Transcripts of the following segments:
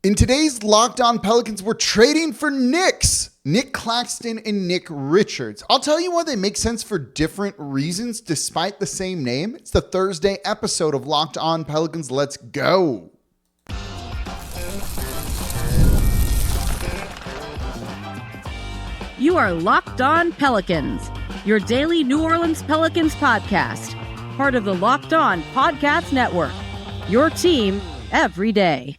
In today's Locked On Pelicans, we're trading for Knicks, Nick Claxton and Nick Richards. I'll tell you why they make sense for different reasons despite the same name. It's the Thursday episode of Locked On Pelicans. Let's go. You are Locked On Pelicans, your daily New Orleans Pelicans podcast, part of the Locked On Podcast Network, your team every day.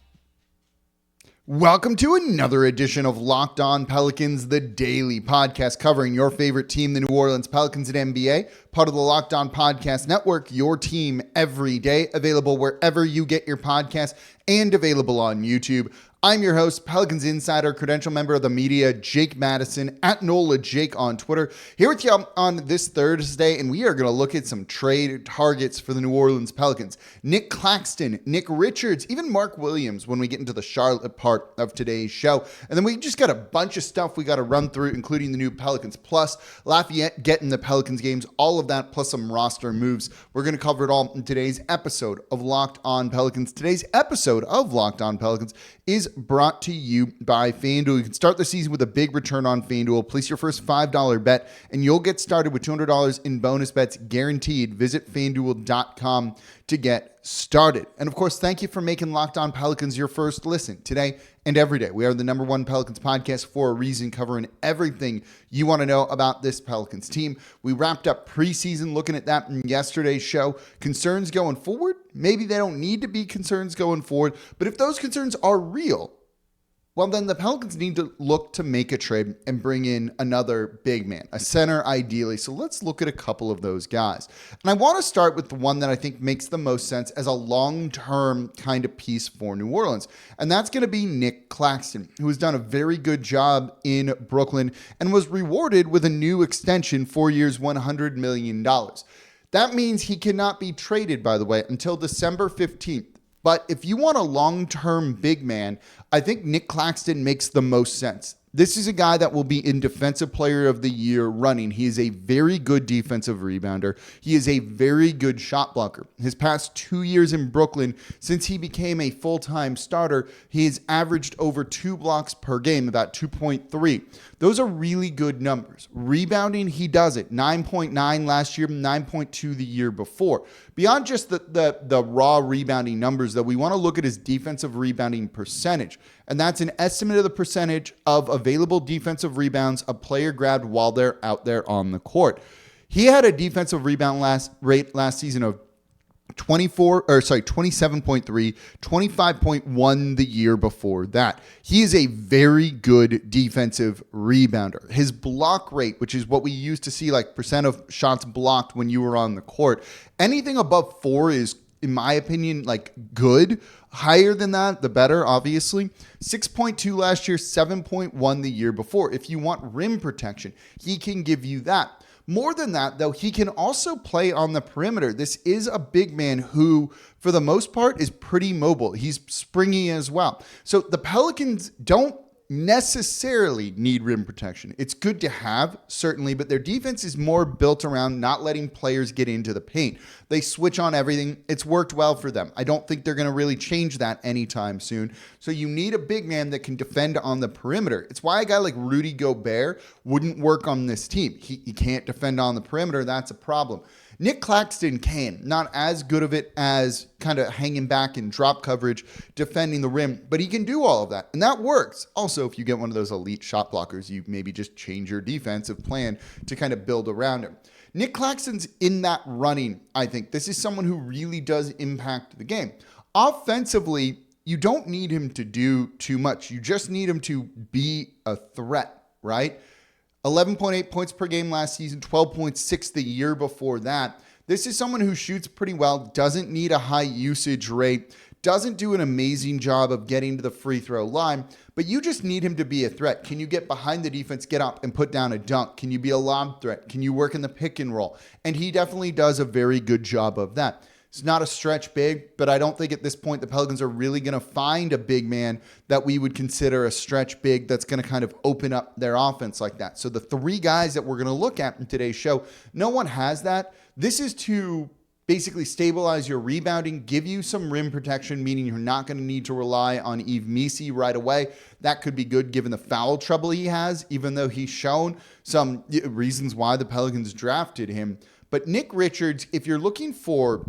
Welcome to another edition of Locked On Pelicans, the daily podcast covering your favorite team, the New Orleans Pelicans at NBA, part of the Locked On Podcast Network, your team every day, available wherever you get your podcasts and available on YouTube. I'm your host, Pelicans Insider, credential member of the media, Jake Madison, at NOLA Jake on Twitter, here with you on this Thursday, and we are going to look at some trade targets for the New Orleans Pelicans. Nick Claxton, Nick Richards, even Mark Williams when we get into the Charlotte part of today's show. And then we just got a bunch of stuff we got to run through, including the new Pelicans Plus, Lafayette getting the Pelicans games, all of that, plus some roster moves. We're going to cover it all in today's episode of Locked On Pelicans. Today's episode of Locked On Pelicans is brought to you by FanDuel. You can start the season with a big return on FanDuel. Place your first $5 bet, and you'll get started with $200 in bonus bets guaranteed. Visit FanDuel.com to get started. And of course, thank you for making Locked On Pelicans your first listen today and every day. We are the number one Pelicans podcast for a reason, covering everything you want to know about this Pelicans team. We wrapped up preseason looking at that in yesterday's show. Concerns going forward? Maybe they don't need to be concerns going forward, but if those concerns are real, well, then the Pelicans need to look to make a trade and bring in another big man, a center ideally. So let's look at a couple of those guys. And I want to start with the one that I think makes the most sense as a long-term kind of piece for New Orleans. And that's going to be Nick Claxton, who has done a very good job in Brooklyn and was rewarded with a new extension, 4 years, $100 million. That means he cannot be traded, by the way, until December 15th. But if you want a long-term big man, I think Nick Claxton makes the most sense. This is a guy that will be in Defensive Player of the Year running. He is a very good defensive rebounder. He is a very good shot blocker. His past 2 years in Brooklyn, since he became a full-time starter, he has averaged over 2 blocks per game, about 2.3. Those are really good numbers. Rebounding, he does it. 9.9 last year, 9.2 the year before. Beyond just the raw rebounding numbers, though, we want to look at his defensive rebounding percentage. And that's an estimate of the percentage of available defensive rebounds a player grabbed while they're out there on the court. He had a defensive rebound rate last season of 27.3, 25.1 the year before that. He is a very good defensive rebounder. His block rate, which is what we used to see, like percent of shots blocked when you were on the court, anything above 4 is, in my opinion, like good. Higher than that, the better, obviously. 6.2 last year, 7.1 the year before. If you want rim protection, he can give you that. More than that, though, he can also play on the perimeter. This is a big man who, for the most part, is pretty mobile. He's springy as well. So the Pelicans don't necessarily need rim protection. It's good to have, certainly, but their defense is more built around not letting players get into the paint. They switch on everything. It's worked well for them. I don't think they're going to really change that anytime soon. So you need a big man that can defend on the perimeter. It's why a guy like Rudy Gobert wouldn't work on this team. He can't defend on the perimeter. That's a problem. Nick Claxton can, not as good of it as kind of hanging back in drop coverage, defending the rim, but he can do all of that, and that works. Also, if you get one of those elite shot blockers, you maybe just change your defensive plan to kind of build around him. Nick Claxton's in that running, I think. This is someone who really does impact the game. Offensively, you don't need him to do too much. You just need him to be a threat, right? 11.8 points per game last season, 12.6 the year before that. This is someone who shoots pretty well, doesn't need a high usage rate, doesn't do an amazing job of getting to the free throw line, but you just need him to be a threat. Can you get behind the defense, get up and put down a dunk? Can you be a lob threat? Can you work in the pick and roll? And he definitely does a very good job of that. It's not a stretch big, but I don't think at this point the Pelicans are really going to find a big man that we would consider a stretch big that's going to kind of open up their offense like that. So the three guys that we're going to look at in today's show, no one has that. This is to basically stabilize your rebounding, give you some rim protection, meaning you're not going to need to rely on Yves Missi right away. That could be good given the foul trouble he has, even though he's shown some reasons why the Pelicans drafted him. But Nick Richards, if you're looking for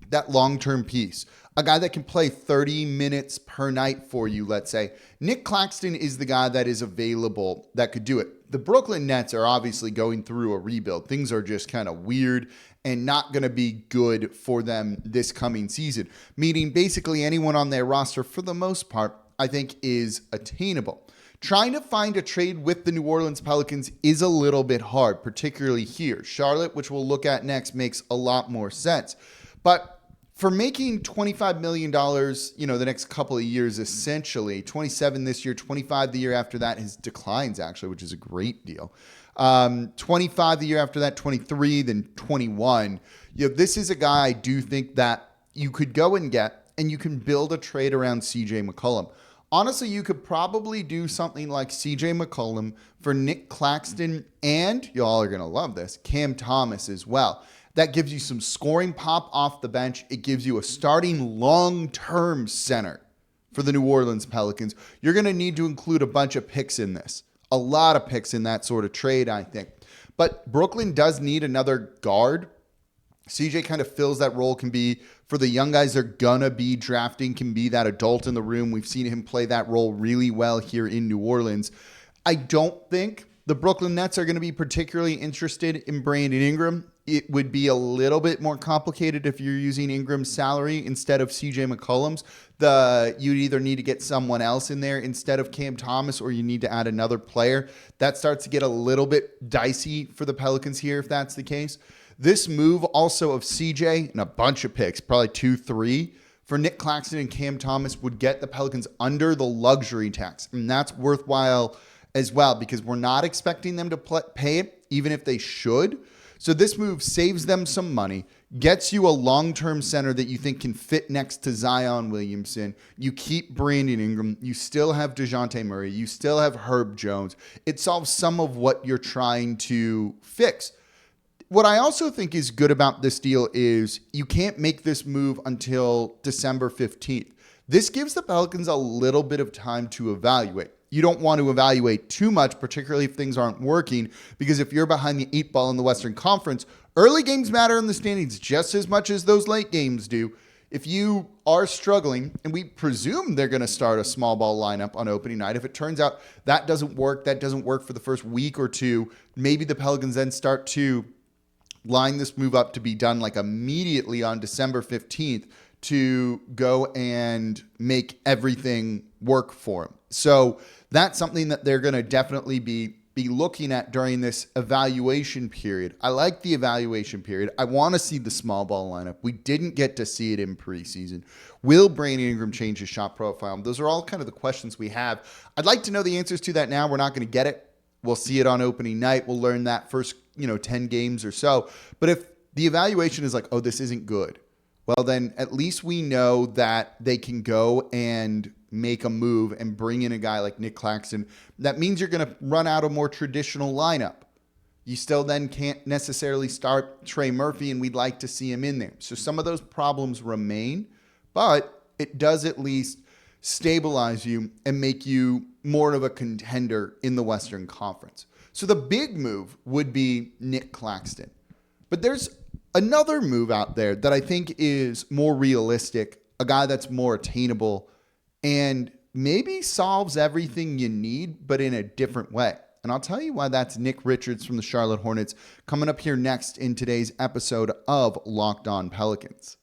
that long-term piece, a guy that can play 30 minutes per night for you, let's say, Nick Claxton is the guy that is available that could do it. The Brooklyn Nets are obviously going through a rebuild. Things are just kind of weird and not going to be good for them this coming season, meaning basically anyone on their roster, for the most part, I think is attainable. Trying to find a trade with the New Orleans Pelicans is a little bit hard, particularly here. Charlotte, which we'll look at next, makes a lot more sense. But for making $25 million, the next couple of years, essentially, 27 this year, 25 the year after that, his declines actually, which is a great deal. 25 the year after that, 23, then 21. This is a guy I do think that you could go and get, and you can build a trade around CJ McCollum. Honestly, you could probably do something like CJ McCollum for Nick Claxton, and y'all are going to love this, Cam Thomas as well. That gives you some scoring pop off the bench. It gives you a starting long-term center for the New Orleans Pelicans. You're going to need to include a bunch of picks in this. A lot of picks in that sort of trade, I think. But Brooklyn does need another guard. CJ kind of fills that role, can be, for the young guys they're going to be drafting, can be that adult in the room. We've seen him play that role really well here in New Orleans. I don't think the Brooklyn Nets are going to be particularly interested in Brandon Ingram. It would be a little bit more complicated if you're using Ingram's salary instead of CJ McCollum's. You'd either need to get someone else in there instead of Cam Thomas, or you need to add another player. That starts to get a little bit dicey for the Pelicans here if that's the case. This move also of CJ and a bunch of picks, probably 2-3, for Nick Claxton and Cam Thomas would get the Pelicans under the luxury tax. And that's worthwhile as well because we're not expecting them to pay it, even if they should. So this move saves them some money, gets you a long-term center that you think can fit next to Zion Williamson. You keep Brandon Ingram. You still have DeJounte Murray. You still have Herb Jones. It solves some of what you're trying to fix. What I also think is good about this deal is you can't make this move until December 15th. This gives the Pelicans a little bit of time to evaluate. You don't want to evaluate too much, particularly if things aren't working, because if you're behind the 8 ball in the Western Conference, early games matter in the standings just as much as those late games do. If you are struggling, and we presume they're going to start a small ball lineup on opening night, if it turns out that doesn't work for the first week or two, maybe the Pelicans then start to line this move up to be done like immediately on December 15th to go and make everything work for them. So that's something that they're going to definitely be looking at during this evaluation period. I like the evaluation period. I want to see the small ball lineup. We didn't get to see it in preseason. Will Brandon Ingram change his shot profile? Those are all kind of the questions we have. I'd like to know the answers to that now. We're not going to get it. We'll see it on opening night. We'll learn that first, 10 games or so. But if the evaluation is like, oh, this isn't good, well, then at least we know that they can go and make a move and bring in a guy like Nick Claxton. That means you're going to run out a more traditional lineup. You still then can't necessarily start Trey Murphy, and we'd like to see him in there. So some of those problems remain, but it does at least stabilize you and make you more of a contender in the Western Conference. So the big move would be Nick Claxton. But there's another move out there that I think is more realistic, a guy that's more attainable and maybe solves everything you need, but in a different way. And I'll tell you why that's Nick Richards from the Charlotte Hornets coming up here next in today's episode of Locked On Pelicans.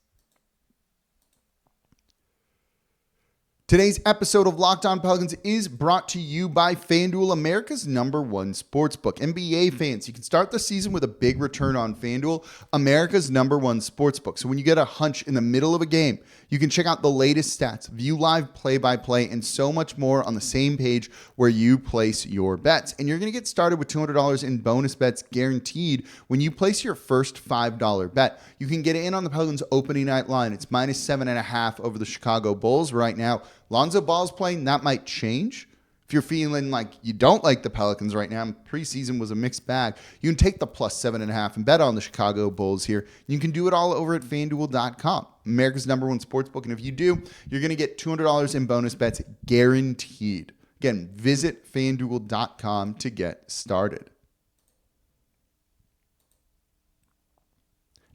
Today's episode of Locked On Pelicans is brought to you by FanDuel, America's #1 sportsbook. NBA fans, you can start the season with a big return on FanDuel, America's #1 sportsbook. So when you get a hunch in the middle of a game, you can check out the latest stats, view live play-by-play, and so much more on the same page where you place your bets. And you're going to get started with $200 in bonus bets guaranteed when you place your first $5 bet. You can get in on the Pelicans opening night line. It's -7.5 over the Chicago Bulls right now. Lonzo Ball's playing, that might change. If you're feeling like you don't like the Pelicans right now, preseason was a mixed bag, you can take the plus 7.5 and bet on the Chicago Bulls here. You can do it all over at FanDuel.com, America's #1 sportsbook. And if you do, you're going to get $200 in bonus bets guaranteed. Again, visit FanDuel.com to get started.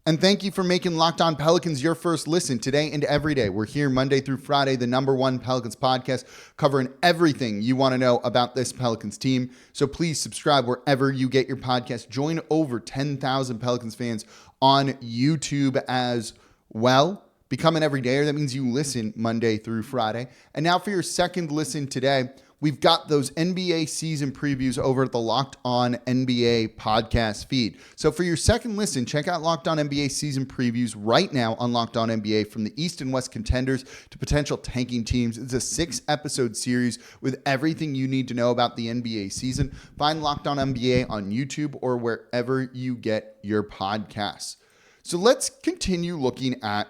And thank you for making Locked On Pelicans your first listen today and every day. We're here Monday through Friday, the #1 Pelicans podcast, covering everything you want to know about this Pelicans team. So please subscribe wherever you get your podcast. Join over 10,000 Pelicans fans on YouTube as well. Become an everydayer. That means you listen Monday through Friday. And now for your second listen today, we've got those NBA season previews over at the Locked On NBA podcast feed. So for your second listen, check out Locked On NBA season previews right now on Locked On NBA, from the East and West contenders to potential tanking teams. It's a 6-episode series with everything you need to know about the NBA season. Find Locked On NBA on YouTube or wherever you get your podcasts. So let's continue looking at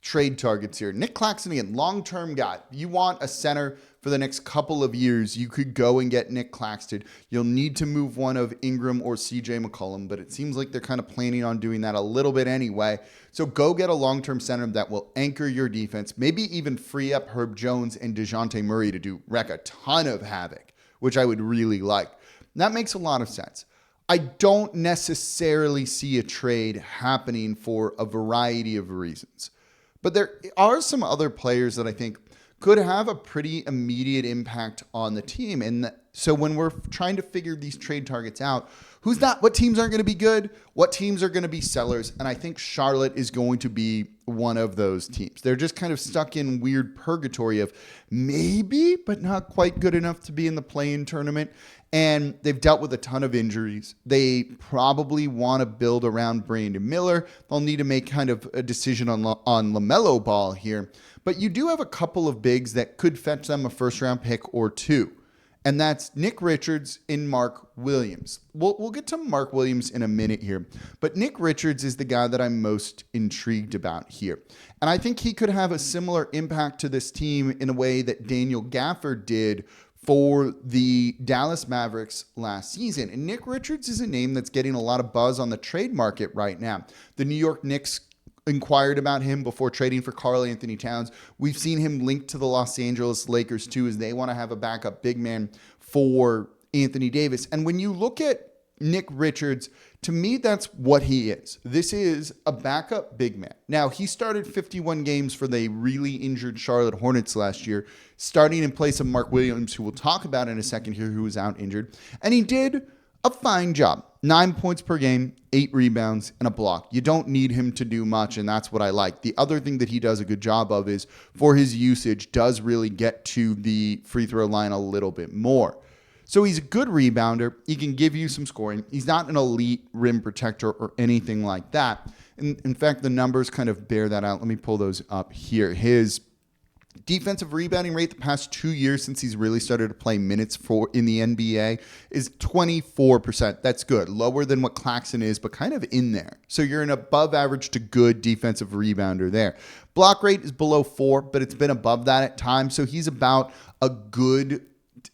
trade targets here. Nick Claxton, again, long-term guy. You want a center for the next couple of years, you could go and get Nick Claxton. You'll need to move one of Ingram or CJ McCollum, but it seems like they're kind of planning on doing that a little bit anyway. So go get a long-term center that will anchor your defense, maybe even free up Herb Jones and DeJounte Murray to wreak a ton of havoc, which I would really like. That makes a lot of sense. I don't necessarily see a trade happening for a variety of reasons, but there are some other players that I think could have a pretty immediate impact on the team. And so when we're trying to figure these trade targets out, what teams aren't going to be good, what teams are going to be sellers, and I think Charlotte is going to be one of those teams. They're just kind of stuck in weird purgatory of maybe, but not quite good enough to be in the play-in tournament. And they've dealt with a ton of injuries. They probably want to build around Brandon Miller. They'll need to make kind of a decision on LaMelo Ball here. But you do have a couple of bigs that could fetch them a first-round pick or two. And that's Nick Richards and Mark Williams. We'll get to Mark Williams in a minute here. But Nick Richards is the guy that I'm most intrigued about here. And I think he could have a similar impact to this team in a way that Daniel Gafford did for the Dallas Mavericks last season. And Nick Richards is a name that's getting a lot of buzz on the trade market right now. The New York Knicks inquired about him before trading for Karl Anthony Towns. We've seen him linked to the Los Angeles Lakers too, as they want to have a backup big man for Anthony Davis. And when you look at Nick Richards, to me, that's what he is. This is a backup big man. Now, he started 51 games for the really injured Charlotte Hornets last year, starting in place of Mark Williams, who we'll talk about in a second here, who was out injured. And he did a fine job. 9 points per game, 8 rebounds, and a block. You don't need him to do much, and that's what I like. The other thing that he does a good job of is, for his usage, does really get to the free throw line a little bit more. So he's a good rebounder. He can give you some scoring. He's not an elite rim protector or anything like that. In fact, the numbers kind of bear that out. Let me pull those up here. His defensive rebounding rate the past 2 years since he's really started to play minutes in the NBA is 24%. That's good. Lower than what Claxton is, but kind of in there. So you're an above average to good defensive rebounder there. Block rate is below 4, but it's been above that at times. So he's about a good,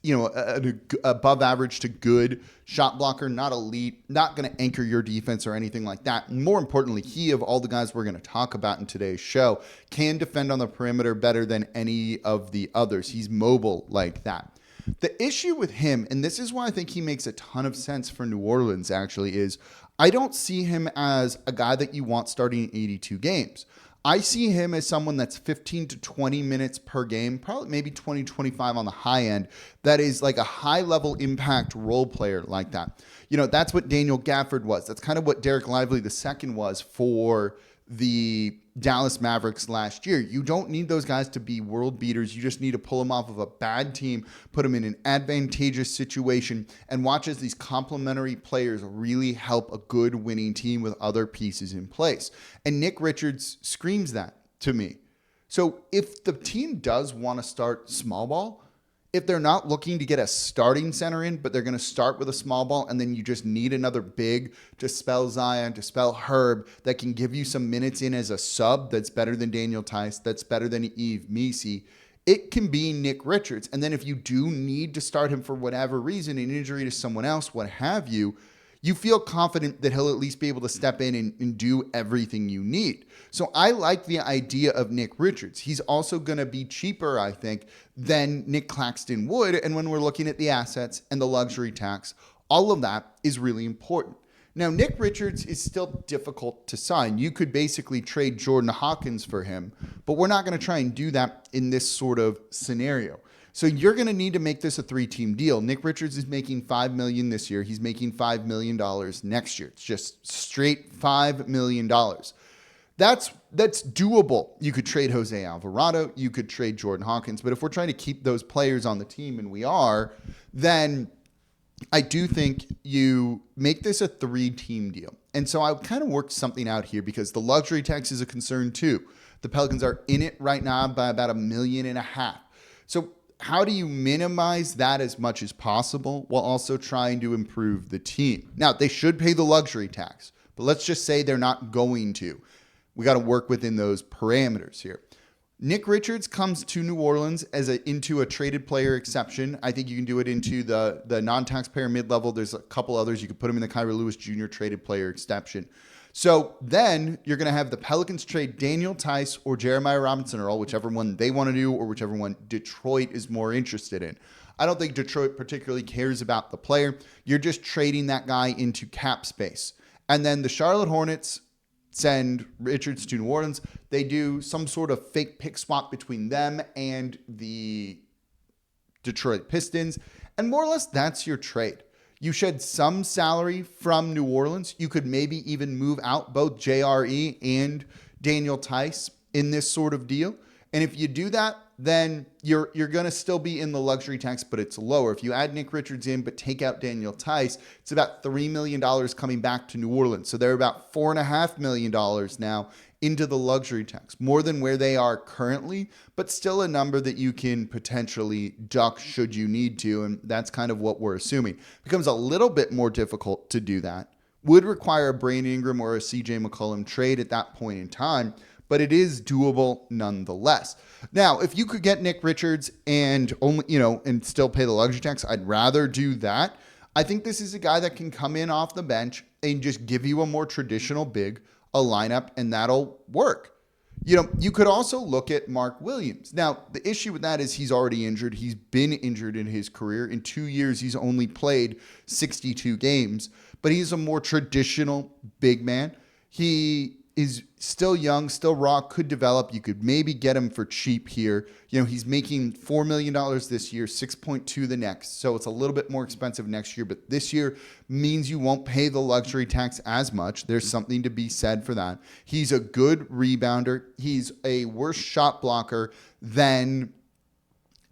an above average to good shot blocker, not elite, not going to anchor your defense or anything like that. And more importantly, he, of all the guys we're going to talk about in today's show, can defend on the perimeter better than any of the others. He's mobile like that. The issue with him, and this is why I think he makes a ton of sense for New Orleans actually, is I don't see him as a guy that you want starting 82 games. I see him as someone that's 15 to 20 minutes per game, probably maybe 20, 25 on the high end. That is like a high level impact role player like that. That's what Daniel Gafford was. That's kind of what Derek Lively II was for the Dallas Mavericks last year. You don't need those guys to be world beaters. You just need to pull them off of a bad team, put them in an advantageous situation, and watch as these complementary players really help a good winning team with other pieces in place. And Nick Richards screams that to me. So if the team does want to start small ball, if they're not looking to get a starting center in, but they're going to start with a small ball, and then you just need another big to spell Zion, to spell Herb, that can give you some minutes in as a sub that's better than Daniel Tice, that's better than Yves Missi. it can be Nick Richards. And then if you do need to start him for whatever reason, an injury to someone else, what have you, you feel confident that he'll at least be able to step in and do everything you need. So I like the idea of Nick Richards. He's also going to be cheaper, I think, than Nick Claxton would. And when we're looking at the assets and the luxury tax, all of that is really important. Now, Nick Richards is still difficult to sign. You could basically trade Jordan Hawkins for him, but we're not going to try and do that in this sort of scenario. So you're going to need to make this a 3-team deal. Nick Richards is making $5 million this year. He's making $5 million next year. It's just straight $5 million. That's doable. You could trade Jose Alvarado. You could trade Jordan Hawkins. But if we're trying to keep those players on the team, and we are, then I do think you make this a 3-team deal. And so I kind of worked something out here because the luxury tax is a concern too. The Pelicans are in it right now by about $1.5 million. So how do you minimize that as much as possible while also trying to improve the team? Now, they should pay the luxury tax, but let's just say they're not going to. We got to work within those parameters here. Nick Richards comes to New Orleans into a traded player exception. I think you can do it into the non-taxpayer mid-level. There's a couple others. You could put him in the Kyra Lewis Jr. traded player exception. So then you're going to have the Pelicans trade Daniel Tice or Jeremiah Robinson Earl, whichever one they want to do or whichever one Detroit is more interested in. I don't think Detroit particularly cares about the player. You're just trading that guy into cap space. And then the Charlotte Hornets send Richards to New Orleans. They do some sort of fake pick swap between them and the Detroit Pistons. And more or less, that's your trade. You shed some salary from New Orleans. You could maybe even move out both JRE and Daniel Tice in this sort of deal. And if you do that, then you're going to still be in the luxury tax, but it's lower. If you add Nick Richards in, but take out Daniel Tice, it's about $3 million coming back to New Orleans. So they're about $4.5 million now into the luxury tax, more than where they are currently, but still a number that you can potentially duck should you need to. And that's kind of what we're assuming. It becomes a little bit more difficult to do that. Would require a Brandon Ingram or a CJ McCollum trade at that point in time, but it is doable nonetheless. Now, if you could get Nick Richards and and still pay the luxury tax, I'd rather do that. I think this is a guy that can come in off the bench and just give you a more traditional big, a lineup, and that'll work. You could also look at Mark Williams. Now, the issue with that is he's already injured. He's been injured in his career. In 2 years, he's only played 62 games, but he's a more traditional big man. He is still young, still raw, could develop. You could maybe get him for cheap here. He's making $4 million this year, 6.2 the next. So it's a little bit more expensive next year, but this year means you won't pay the luxury tax as much. There's something to be said for that. He's a good rebounder. He's a worse shot blocker than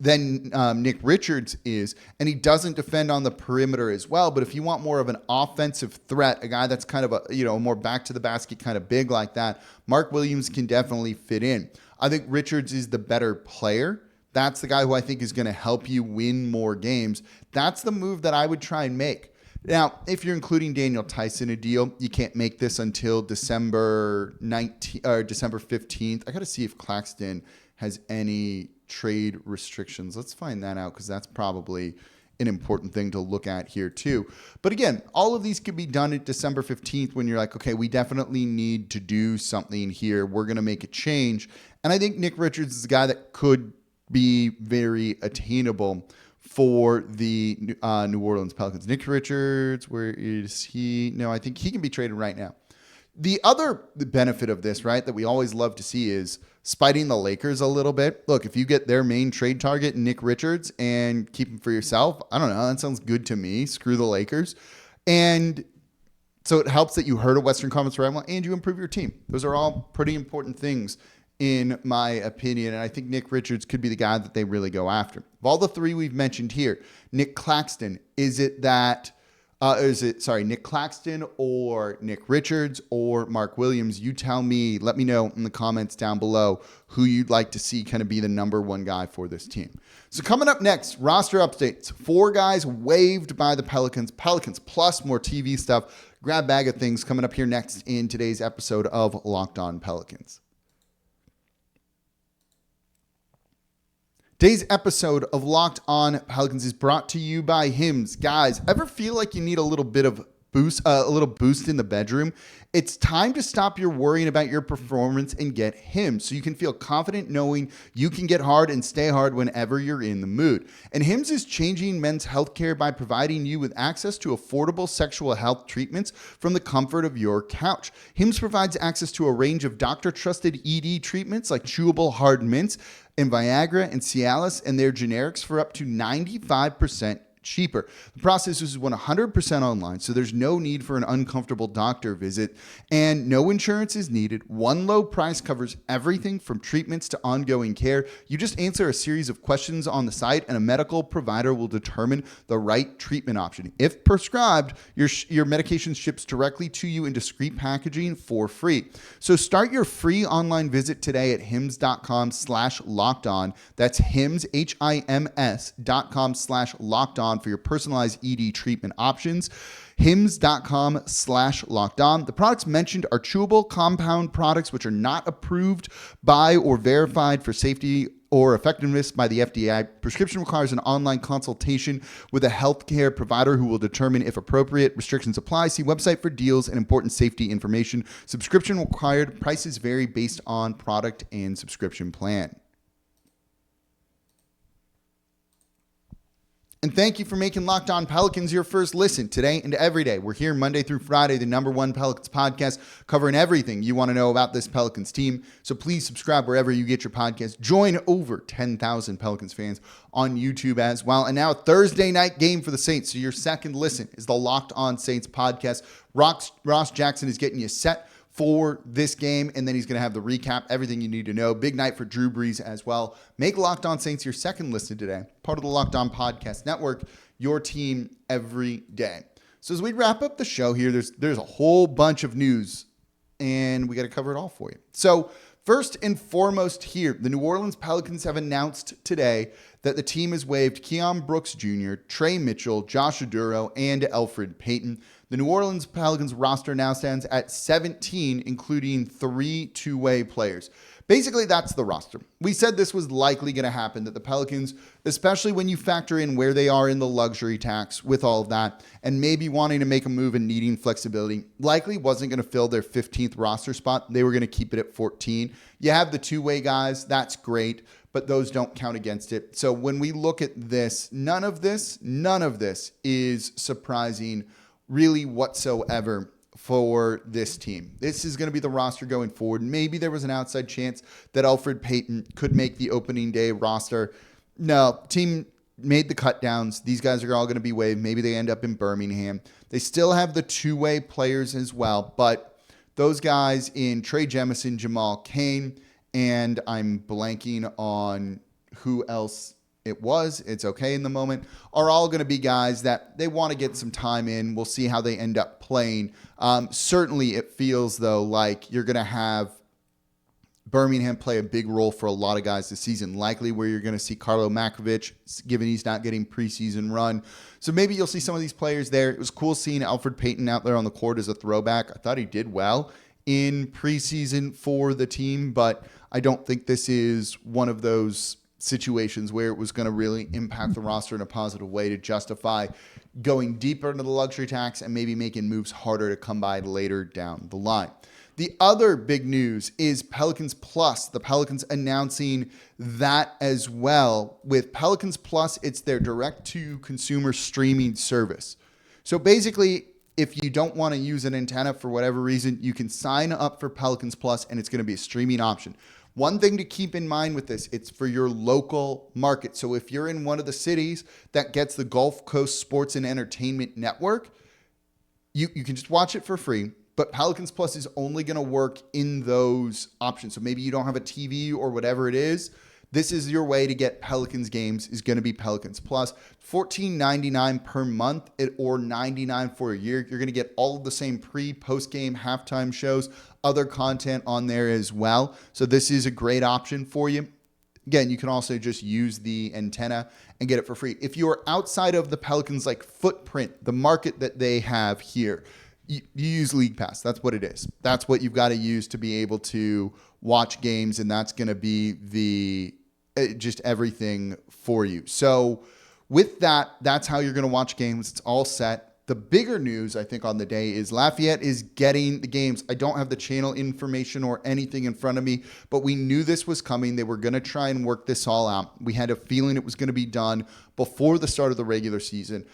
Nick Richards is, and he doesn't defend on the perimeter as well. But if you want more of an offensive threat, a guy that's kind of a more back to the basket kind of big like that, Mark Williams can definitely fit in. I think Richards is the better player. That's the guy who I think is going to help you win more games. That's the move that I would try and make. Now, if you're including Daniel Tice in a deal, you can't make this until December 19th or December 15th. I got to see if Claxton has any trade restrictions. Let's find that out because that's probably an important thing to look at here too. But again, all of these could be done at December 15th when you're like, okay, we definitely need to do something here. We're going to make a change. And I think Nick Richards is a guy that could be very attainable for the New Orleans Pelicans. Nick Richards, where is he? No, I think he can be traded right now. The other benefit of this, right, that we always love to see is spiting the Lakers a little bit. Look, if you get their main trade target, Nick Richards, and keep him for yourself, I don't know, that sounds good to me. Screw the Lakers. And so it helps that you hurt a Western Conference rival and you improve your team. Those are all pretty important things in my opinion. And I think Nick Richards could be the guy that they really go after. Of all the three we've mentioned here, Nick Claxton, Nick Claxton or Nick Richards or Mark Williams? You tell me, let me know in the comments down below who you'd like to see kind of be the number one guy for this team. So coming up next, roster updates. 4 guys waived by the Pelicans. Pelicans Plus, more TV stuff. Grab bag of things coming up here next in today's episode of Locked On Pelicans. Today's episode of Locked On Pelicans is brought to you by Hims. Guys, ever feel like you need a little boost in the bedroom? It's time to stop your worrying about your performance and get Hims so you can feel confident knowing you can get hard and stay hard whenever you're in the mood. And Hims is changing men's healthcare by providing you with access to affordable sexual health treatments from the comfort of your couch. Hims provides access to a range of doctor-trusted ED treatments like chewable hard mints and Viagra and Cialis and their generics for up to 95% cheaper. The process is 100% online, so there's no need for an uncomfortable doctor visit, and no insurance is needed. One low price covers everything from treatments to ongoing care. You just answer a series of questions on the site, and a medical provider will determine the right treatment option. If prescribed, your medication ships directly to you in discreet packaging for free. So start your free online visit today at hims.com/lockedon. That's Hims, HIMS.com/lockedon for your personalized ED treatment options. Hims.com/lockedon. The products mentioned are chewable compound products which are not approved by or verified for safety or effectiveness by the FDA. Prescription requires an online consultation with a healthcare provider who will determine if appropriate. Restrictions apply. See website for deals and important safety information. Subscription required. Prices vary based on product and subscription plan. And thank you for making Locked On Pelicans your first listen today and every day. We're here Monday through Friday, the #1 Pelicans podcast, covering everything you want to know about this Pelicans team. So please subscribe wherever you get your podcast. Join over 10,000 Pelicans fans on YouTube as well. And now a Thursday night game for the Saints. So your second listen is the Locked On Saints podcast. Ross Jackson is getting you set for this game, and then he's going to have the recap, everything you need to know. Big night for Drew Brees as well. Make Locked On Saints your second listen today. Part of the Locked On Podcast Network, your team every day. So as we wrap up the show here, there's a whole bunch of news, and we got to cover it all for you. So first and foremost here, the New Orleans Pelicans have announced today that the team has waived Keon Brooks Jr., Trey Mitchell, Josh Oduro, and Elfrid Payton. The New Orleans Pelicans roster now stands at 17, including 3 two-way players. Basically, that's the roster. We said this was likely going to happen, that the Pelicans, especially when you factor in where they are in the luxury tax with all of that, and maybe wanting to make a move and needing flexibility, likely wasn't going to fill their 15th roster spot. They were going to keep it at 14. You have the two-way guys. That's great, but those don't count against it. So when we look at this, none of this is surprising really whatsoever for this team. This is going to be the roster going forward. Maybe there was an outside chance that Elfrid Payton could make the opening day roster. No, team made the cut downs. These guys are all going to be waived. Maybe they end up in Birmingham. They still have the two-way players as well, but those guys in Trey Jemison, Jamal Cain, and I'm blanking on who else it was, it's okay in the moment, are all going to be guys that they want to get some time in. We'll see how they end up playing. Certainly it feels, though, like you're going to have Birmingham play a big role for a lot of guys this season, likely where you're going to see Carlo Makovic, given he's not getting preseason run. So maybe you'll see some of these players there. It was cool seeing Elfrid Payton out there on the court as a throwback. I thought he did well in preseason for the team, but I don't think this is one of those situations where it was going to really impact the roster in a positive way to justify going deeper into the luxury tax and maybe making moves harder to come by later down the line. The other big news is Pelicans Plus. The Pelicans announcing that as well. With Pelicans Plus, it's their direct-to-consumer streaming service. So basically, if you don't want to use an antenna for whatever reason, you can sign up for Pelicans Plus, and it's going to be a streaming option. One thing to keep in mind with this, it's for your local market. So if you're in one of the cities that gets the Gulf Coast Sports and Entertainment Network, you can just watch it for free. But Pelicans Plus is only going to work in those options. So maybe you don't have a TV or whatever it is. This is your way to get Pelicans games, is going to be Pelicans Plus. $14.99 per month or $99 for a year. You're going to get all of the same post-game, halftime shows, other content on there as well. So this is a great option for you. Again, you can also just use the antenna and get it for free. If you're outside of the Pelicans footprint, the market that they have here, you use League Pass. That's what it is. That's what you've got to use to be able to watch games, and that's going to be the just everything for you. So with that, that's how you're going to watch games. It's all set. The bigger news, I think, on the day is Lafayette is getting the games. I don't have the channel information or anything in front of me, but we knew this was coming. They were going to try and work this all out. We had a feeling it was going to be done before the start of the regular season.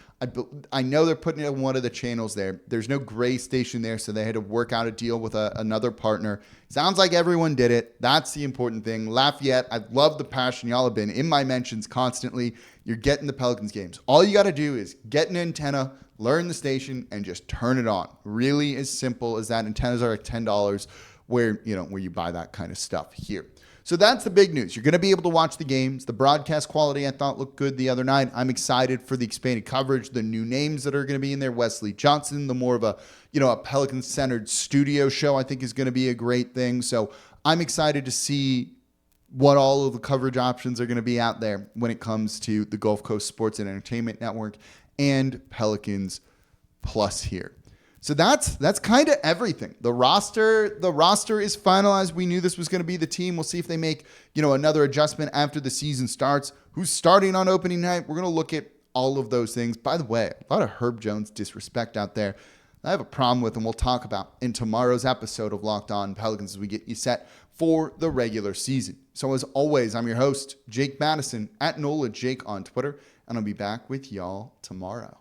I know they're putting it on one of the channels there. There's no gray station there, so they had to work out a deal with another partner. Sounds like everyone did it. That's the important thing. Lafayette, I love the passion. Y'all have been in my mentions constantly. You're getting the Pelicans games. All you got to do is get an antenna, learn the station, and just turn it on. Really as simple as that. Antennas are like $10 where you buy that kind of stuff here. So that's the big news. You're going to be able to watch the games. The broadcast quality I thought looked good the other night. I'm excited for the expanded coverage, the new names that are going to be in there. Wesley Johnson, the more of a Pelican-centered studio show, I think is going to be a great thing. So I'm excited to see what all of the coverage options are going to be out there when it comes to the Gulf Coast Sports and Entertainment Network and Pelicans Plus here. So that's kind of everything. The roster is finalized. We knew this was going to be the team. We'll see if they make, another adjustment after the season starts. Who's starting on opening night? We're going to look at all of those things. By the way, a lot of Herb Jones disrespect out there. I have a problem with, and we'll talk about in tomorrow's episode of Locked On Pelicans as we get you set for the regular season. So as always, I'm your host, Jake Madison, at NOLA Jake on Twitter, and I'll be back with y'all tomorrow.